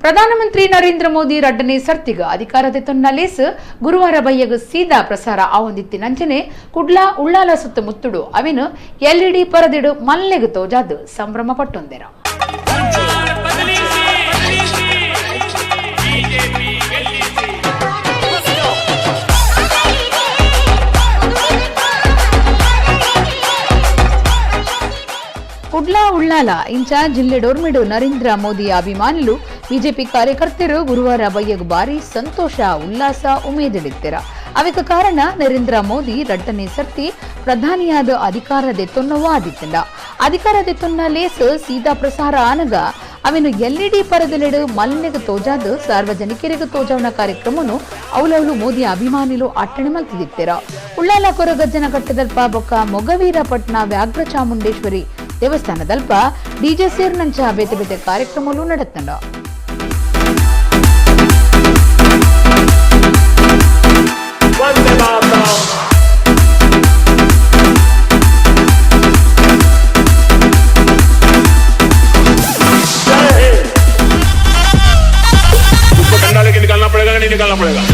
ಪ್ರಧಾನಮಂತ್ರಿ ನರೇಂದ್ರ ಮೋದಿ ರಡ್ಡನೇ ಸರ್ತಿಗ ಅಧಿಕಾರದೆತ್ತೊನ್ನ ಲೇಸ್ ಗುರುವಾರ ಬಯ್ಯಗ ಸೀದಾ ಪ್ರಸಾರ ಆವೊಂದಿತ್ತಿನಂಚನೆ ಕುಡ್ಲಾ ಉಳ್ಳಾಲ ಸುತ್ತಮುತ್ತುಡು ಅವಿನ ಎಲ್ಇಡಿ ಪರದಿಡು ಮಲ್ಲೆಗು ತೋಜಾದು ಸಂಭ್ರಮ ಪಟ್ಟೊಂದೆರ. ಕುಡ್ಲಾ ಉಳ್ಳಾಲ ಇಂಚ ಜಿಲ್ಲೆ ಡೋರ್ಮಿಡು ನರೇಂದ್ರ ಮೋದಿ ಅಭಿಮಾನಿಲು ಬಿಜೆಪಿ ಕಾರ್ಯಕರ್ತರು ಗುರುವಾರ ಬಯ್ಯಗು ಬಾರಿ ಸಂತೋಷ ಉಲ್ಲಾಸ ಉಮೇದಿಡಿತ್ತೆರ. ಅವಕ್ಕೆ ಕಾರಣ ನರೇಂದ್ರ ಮೋದಿ ರಡ್ಡನೇ ಸರ್ತಿ ಪ್ರಧಾನಿಯಾದ ಅಧಿಕಾರದೆತ್ತೊನ್ನವೂ ಆದಿತ್ತಂಡ. ಅಧಿಕಾರದೆತ್ತೊನ್ನ ಲೇಸ್ ಸೀದಾ ಪ್ರಸಾರ ಆನಗ ಅವಿನು ಎಲ್ಇಡಿ ಪರದೆಲೆಡು ಮಲ್ನೆಗು ತೋಜಾದು ಸಾರ್ವಜನಿಕರಿಗೂ ತೋಜಾವನ ಕಾರ್ಯಕ್ರಮನು ಅವಲವಲು ಮೋದಿ ಅಭಿಮಾನಿಲು ಅಟ್ಟಣೆ ಮಲ್ತಿದಿತ್ತೆರ. ಉಳ್ಳಾಲ ಕೊರಗಜ್ಜನ ಕಟ್ಟದಲ್ಪ ಬೊಕ್ಕ ಮೊಗವೀರಪಟ್ನ ವ್ಯಾಘ್ರ ಚಾಮುಂಡೇಶ್ವರಿ ದೇವಸ್ಥಾನದಲ್ಪ ಡಿಜೆ ಸೇರ್ನಂಚ ಬೇತೆ ಬೇತೆ ಕಾರ್ಯಕ್ರಮಗಳು ನಡೆತ್ತಂಡ. निकालना पड़ेगा.